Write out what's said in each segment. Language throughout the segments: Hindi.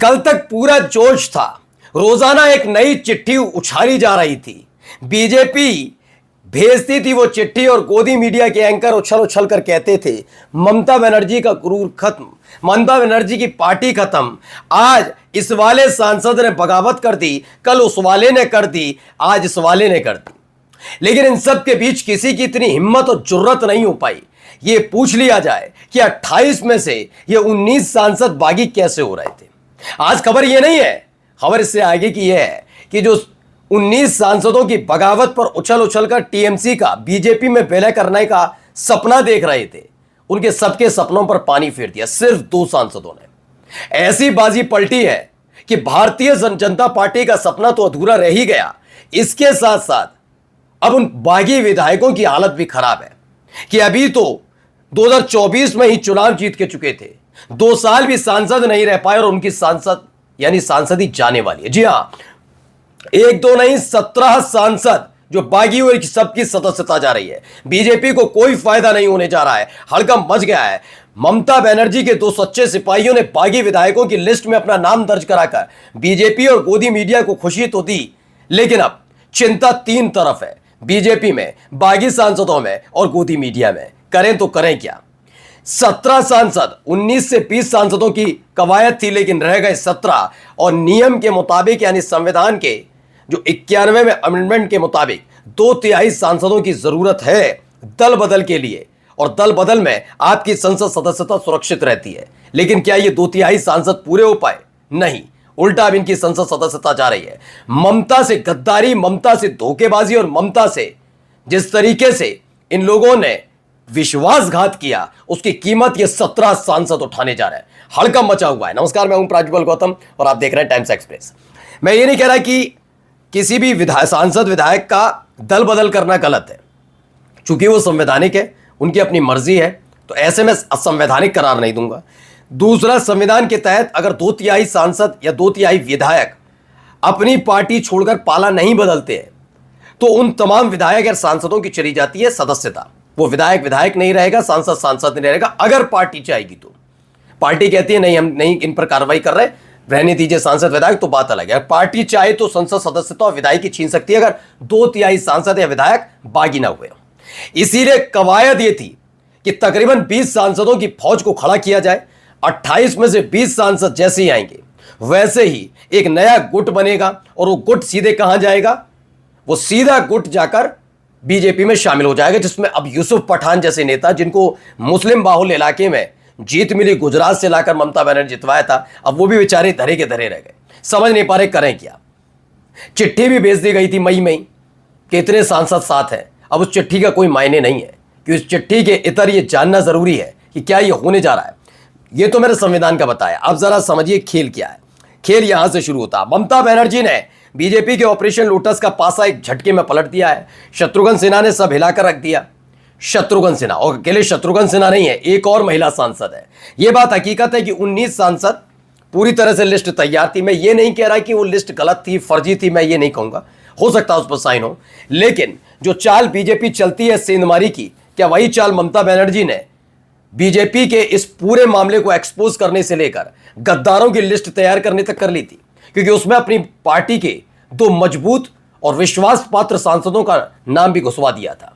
कल तक पूरा जोश था। रोजाना एक नई चिट्ठी उछाली जा रही थी। बीजेपी भेजती थी वो चिट्ठी और गोदी मीडिया के एंकर उछल उछल कर कहते थे ममता बनर्जी का क्रूर खत्म, ममता बनर्जी की पार्टी खत्म। आज इस वाले सांसद ने बगावत कर दी, कल उस वाले ने कर दी, आज इस वाले ने कर दी। लेकिन इन सब के बीच किसी की इतनी हिम्मत और जुर्रत नहीं हो पाई ये पूछ लिया जाए कि 28 में से ये 19 सांसद बागी कैसे हो रहे थे। आज खबर ये नहीं है, खबर इससे आगे की यह है कि जो 19 सांसदों की बगावत पर उछल उछल कर टीएमसी का बीजेपी में विलय करने का सपना देख रहे थे, उनके सबके सपनों पर पानी फेर दिया सिर्फ 2 सांसदों ने। ऐसी बाजी पलटी है कि भारतीय जनता पार्टी का सपना तो अधूरा रह ही गया, इसके साथ साथ अब उन बागी विधायकों की हालत भी खराब है कि अभी तो 2024 में ही चुनाव जीत के चुके थे, 2 साल भी सांसद नहीं रह पाए और उनकी सांसदी जाने वाली है। जी हां, 1-2 नहीं 17 सांसद जो बागी हुए सबकी सदस्यता जा रही है। बीजेपी को कोई फायदा नहीं होने जा रहा है, हड़कंप मच गया है। ममता बनर्जी के 2 सच्चे सिपाहियों ने बागी विधायकों की लिस्ट में अपना नाम दर्ज कराकर बीजेपी और गोदी मीडिया को खुशी तो दी, लेकिन अब चिंता 3 तरफ है, बीजेपी में, बागी सांसदों में और गोदी मीडिया में। करें तो करें क्या। 17 सांसद, 19 से 20 सांसदों की कवायद थी, लेकिन रह गए 17 और नियम के मुताबिक यानी संविधान के जो 91वें अमेंडमेंट के मुताबिक 2/3 सांसदों की जरूरत है दल बदल के लिए, और दल बदल में आपकी संसद सदस्यता सुरक्षित रहती है। लेकिन क्या ये 2/3 सांसद पूरे हो पाए? नहीं, उल्टा अब इनकी संसद सदस्यता जा रही है। ममता से गद्दारी, ममता से धोखेबाजी और ममता से जिस तरीके से इन लोगों ने विश्वासघात किया, उसकी कीमत ये 17 सांसद उठाने जा रहे हैं। हड़कंप मचा हुआ है। नमस्कार, मैं हूं प्राज्वल गौतम और आप देख रहे हैं टाइम्स एक्सप्रेस। मैं ये नहीं कह रहा कि किसी भी सांसद विधायक का दल बदल करना गलत है, चूंकि वो संवैधानिक है, उनकी अपनी मर्जी है, तो ऐसे में असंवैधानिक करार नहीं दूंगा। दूसरा, संविधान के तहत अगर 2/3 सांसद या 2/3 विधायक अपनी पार्टी छोड़कर पाला नहीं बदलते हैं तो उन तमाम विधायक या सांसदों की चली जाती है सदस्यता। वो विधायक विधायक नहीं रहेगा, सांसद सांसद नहीं रहेगा। अगर पार्टी चाहेगी तो पार्टी कहती है नहीं, हम नहीं इन पर कार्रवाई कर रहे, रहने दीजिए सांसद विधायक, तो बात अलग है। पार्टी चाहे तो संसद सदस्यता और विधायकी छीन सकती है अगर 2/3 सांसद या विधायक बागी ना हुए। इसीलिए कवायद ये थी कि तकरीबन 20 सांसदों की फौज को खड़ा किया जाए। 28 में से 20 सांसद जैसे ही आएंगे वैसे ही एक नया गुट बनेगा, और वो गुट सीधे कहां जाएगा? वो सीधा गुट जाकर बीजेपी में शामिल हो जाएगा, जिसमें अब यूसुफ पठान जैसे नेता, जिनको मुस्लिम बाहुल इलाके में जीत मिली, गुजरात से लाकर ममता बनर्जी जितवाया था, अब वो भी बेचारे धरे के धरे रह गए, समझ नहीं पा रहे करें क्या। चिट्ठी भी भेज दी गई थी मई में कि इतने सांसद साथ हैं। अब उस चिट्ठी का कोई मायने नहीं है कि उस चिट्ठी के इतर ये जानना जरूरी है कि क्या ये होने जा रहा है। ये तो मेरे संविधान का बताया। अब जरा समझिए खेल क्या है। खेल यहां से शुरू होता। ममता बनर्जी ने बीजेपी के ऑपरेशन लोटस का पासा एक झटके में पलट दिया है। शत्रुघ्न सिन्हा ने सब हिलाकर रख दिया। शत्रुघ्न सिन्हा, और अकेले शत्रुघ्न सिन्हा नहीं है, एक और महिला सांसद है। यह बात हकीकत है कि 19 सांसद पूरी तरह से लिस्ट तैयार थी। मैं ये नहीं कह रहा कि वो लिस्ट गलत थी, फर्जी थी, मैं ये नहीं कहूंगा, हो सकता है उस पर साइन हो। लेकिन जो चाल बीजेपी चलती है सेंधमारी की, क्या वही चाल ममता बनर्जी ने बीजेपी के इस पूरे मामले को एक्सपोज करने से लेकर गद्दारों की लिस्ट तैयार करने तक कर ली थी? क्योंकि उसमें अपनी पार्टी के 2 मजबूत और विश्वास पात्र सांसदों का नाम भी घुसवा दिया था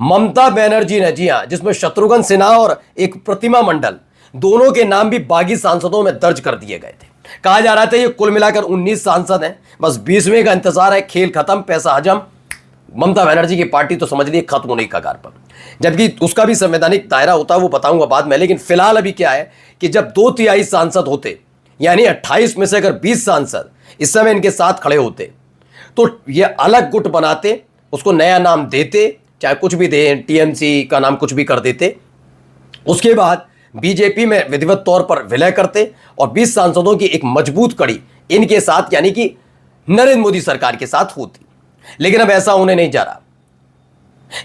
ममता बनर्जी ने। जी हां, जिसमें शत्रुघ्न सिन्हा और एक प्रतिमा मंडल, दोनों के नाम भी बागी सांसदों में दर्ज कर दिए गए थे। कहा जा रहा था ये कुल मिलाकर 19 सांसद हैं, बस 20वें का इंतजार है, खेल खत्म, पैसा हजम। ममता बनर्जी की पार्टी तो समझ ली खत्म होने की कगार पर, जबकि उसका भी संवैधानिक दायरा होता है, वो बताऊंगा बाद में। लेकिन फिलहाल अभी क्या है कि जब 2/3 सांसद होते, यानी 28 में से अगर 20 सांसद इस समय इनके साथ खड़े होते, तो ये अलग गुट बनाते, उसको नया नाम देते, चाहे कुछ भी दे, टीएमसी का नाम कुछ भी कर देते। उसके बाद बीजेपी में विधिवत तौर पर विलय करते और 20 सांसदों की एक मजबूत कड़ी इनके साथ यानी कि नरेंद्र मोदी सरकार के साथ होती। लेकिन अब ऐसा होने नहीं जा रहा।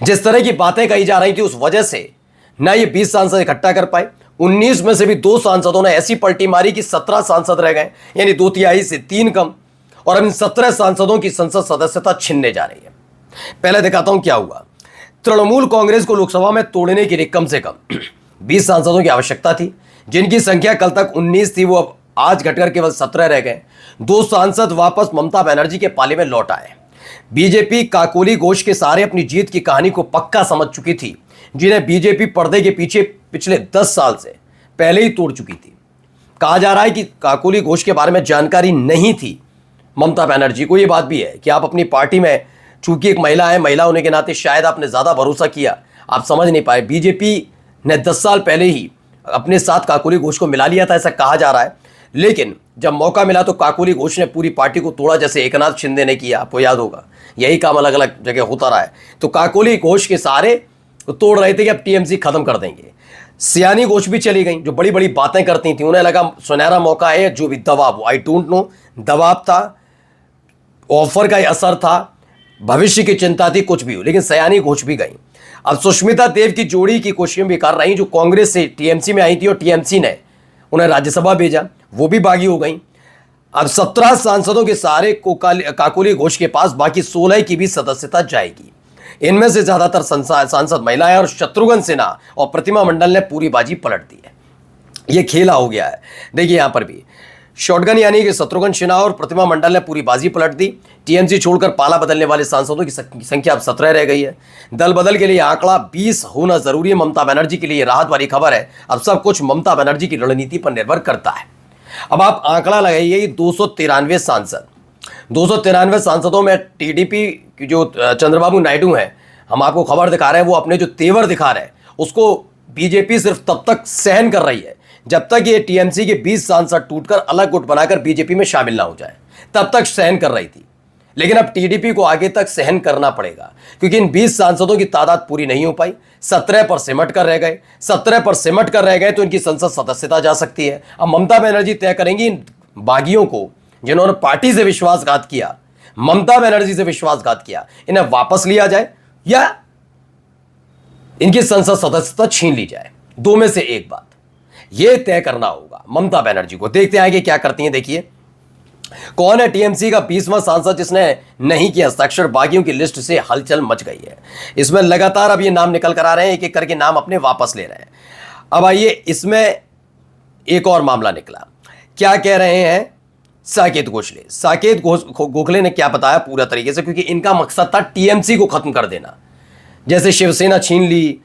जिस तरह की बातें कही जा रही थी, उस वजह से ना ये 20 सांसद इकट्ठा कर पाए। 19 में से भी 2 सांसदों ने ऐसी पलटी मारी कि 17 सांसद रह गए, यानी 2/3 से 3 कम, और अब इन 17 सांसदों की संसद सदस्यता छिनने जा रही है। पहले दिखाता हूं क्या हुआ। तृणमूल कांग्रेस को लोकसभा में तोड़ने के लिए कम से कम 20 सांसदों की आवश्यकता थी, जिनकी संख्या कल तक 19 थी, वो अब आज घटकर केवल 17 रह गए। 2 सांसद वापस ममता बनर्जी के पाले में लौट आए। बीजेपी काकोली घोष के सहारे अपनी जीत की कहानी को पक्का समझ चुकी थी, जिन्हें बीजेपी पर्दे के पीछे पिछले 10 साल से पहले ही तोड़ चुकी थी। कहा जा रहा है कि काकोली घोष के बारे में जानकारी नहीं थी ममता बनर्जी को। यह बात भी है कि आप अपनी पार्टी में, चूंकि एक महिला है, महिला होने के नाते शायद आपने ज्यादा भरोसा किया, आप समझ नहीं पाए। बीजेपी ने 10 साल पहले ही अपने साथ काकोली घोष को मिला लिया था, ऐसा कहा जा रहा है। लेकिन जब मौका मिला तो काकोली घोष ने पूरी पार्टी को तोड़ा, जैसे एकनाथ शिंदे ने किया, आपको याद होगा। यही काम अलग अलग जगह होता रहा है। तो काकोली घोष के सहारे तोड़ रहे थे कि अब टीएमसी खत्म कर देंगे। सियानी घोष भी चली गई, जो बड़ी बड़ी बातें करती थी। उन्हें लगा सुनहरा मौका है, जो भी दबाव, आई डोंट नो, दबाव था, ऑफर का असर था, भविष्य की चिंता थी, कुछ भी हो, लेकिन सयानी घोष भी गई। अब सुष्मिता देव की जोड़ी की कोशिशें भी कर रही, जो कांग्रेस से टीएमसी में आई थी और टीएमसी ने उन्हें राज्यसभा भेजा, वो भी बागी हो गई। अब 17 सांसदों के सहारे काकोली घोष के पास बाकी 16 की भी सदस्यता जाएगी। इनमें से ज्यादातर सांसद महिलाएं और शत्रुघ्न सिन्हा और प्रतिमा मंडल ने पूरी बाजी पलट दी है। यह खेला हो गया है। देखिए यहां पर भी शॉटगन यानी कि शत्रुघ्न सिन्हा और प्रतिमा मंडल ने पूरी बाजी पलट दी। टीएमसी छोड़कर पाला बदलने वाले सांसदों की संख्या अब 17 रह गई है। दल बदल के लिए आंकड़ा 20 होना जरूरी है। ममता बनर्जी के लिए राहत वाली खबर है। अब सब कुछ ममता बनर्जी की रणनीति पर निर्भर करता है। अब आप आंकड़ा लगाइए, 293 सांसद, 293 सांसदों में टीडीपी की जो चंद्रबाबू नायडू हैं, हम आपको खबर दिखा रहे हैं, वो अपने जो तेवर दिखा रहे हैं उसको बीजेपी सिर्फ तब तक सहन कर रही है जब तक ये टीएमसी के 20 सांसद टूटकर अलग गुट बनाकर बीजेपी में शामिल ना हो जाए, तब तक सहन कर रही थी। लेकिन अब टीडीपी को आगे तक सहन करना पड़ेगा, क्योंकि इन 20 सांसदों की तादाद पूरी नहीं हो पाई। 17 पर सिमट कर रह गए। 17 पर सिमट कर रह गए तो इनकी संसद सदस्यता जा सकती है। अब ममता बनर्जी तय करेंगी इन बागियों को, जिन्होंने पार्टी से विश्वासघात किया, ममता बनर्जी से विश्वासघात किया, इन्हें वापस लिया जाए या इनकी संसद सदस्यता छीन ली जाए। दो में से एक बात यह तय करना होगा ममता बनर्जी को। देखते हैं कि क्या करती हैं। देखिए कौन है टीएमसी का 20वां सांसद जिसने नहीं किया हस्ताक्षर। बागियों की लिस्ट से हलचल मच गई है। इसमें लगातार अब ये नाम निकल कर आ रहे हैं, एक एक करके नाम अपने वापस ले रहे हैं। अब आइए, इसमें एक और मामला निकला। क्या कह रहे हैं साकेत गोखले। साकेत गोखले ने क्या बताया पूरा तरीके से, क्योंकि इनका मकसद था टीएमसी को खत्म कर देना। जैसे शिवसेना छीन ली,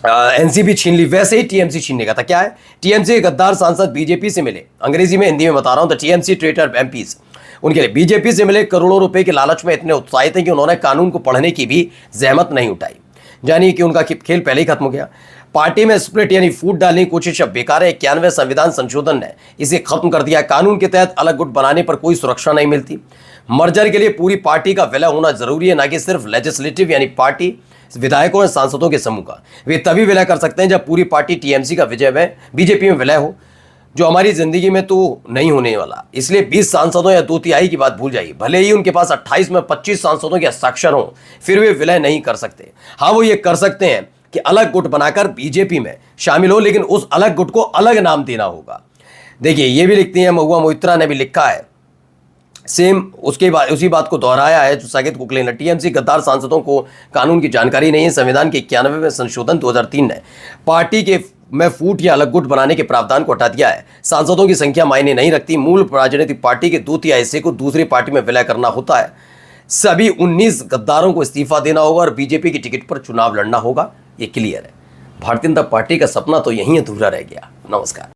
एनसीपी छीन ली, वैसे ही टीएमसी छीनने का था। क्या है, टीएमसी के गद्दार सांसद बीजेपी से मिले, अंग्रेजी में हिंदी में बता रहा हूं, द टीएमसी ट्रेटर एमपीज, उनके लिए बीजेपी से मिले, करोड़ों रुपए के लालच में इतने उत्साहित हैं कि उन्होंने कानून को पढ़ने की भी जहमत नहीं उठाई। जानिए कि उनका खेल पहले ही खत्म हो गया। पार्टी में स्प्लिट यानी फूट डालने की कोशिश अब बेकार है। 91वें संविधान संशोधन ने इसे खत्म कर दिया। कानून के तहत अलग गुट बनाने पर कोई सुरक्षा नहीं मिलती। मर्जर के लिए पूरी पार्टी का विलय होना जरूरी है, ना कि सिर्फ लेजिस्लेटिव यानी पार्टी विधायकों और सांसदों के समूह का। वे तभी विलय कर सकते हैं जब पूरी पार्टी टीएमसी का विजय में बीजेपी में विलय हो, जो हमारी जिंदगी में तो नहीं होने वाला। इसलिए 20 सांसदों या 2/3 की बात भूल जाइए। भले ही उनके पास 28 में 25 सांसदों के हस्ताक्षर हों, फिर वे विलय नहीं कर सकते। हाँ, वो ये कर सकते हैं कि अलग गुट बनाकर बीजेपी में शामिल हो, लेकिन उस अलग गुट को अलग नाम देना होगा। देखिए ये भी लिखती हैं, महुआ मोहित्रा ने भी लिखा है सेम उसके बाद उसी बात को दोहराया है जो साकेत गोखले ने। टीएमसी गद्दार सांसदों को कानून की जानकारी नहीं है। संविधान के 91वें संशोधन 2003 ने पार्टी के में फूट या अलग गुट बनाने के प्रावधान को हटा दिया है। सांसदों की संख्या मायने नहीं रखती। मूल राजनीतिक पार्टी के 2/3 हिस्से को दूसरी पार्टी में विलय करना होता है। सभी 19 गद्दारों को इस्तीफा देना होगा और बीजेपी की टिकट पर चुनाव लड़ना होगा। ये क्लियर है। भारतीय जनता पार्टी का सपना तो यहीं अधूरा रह गया। नमस्कार।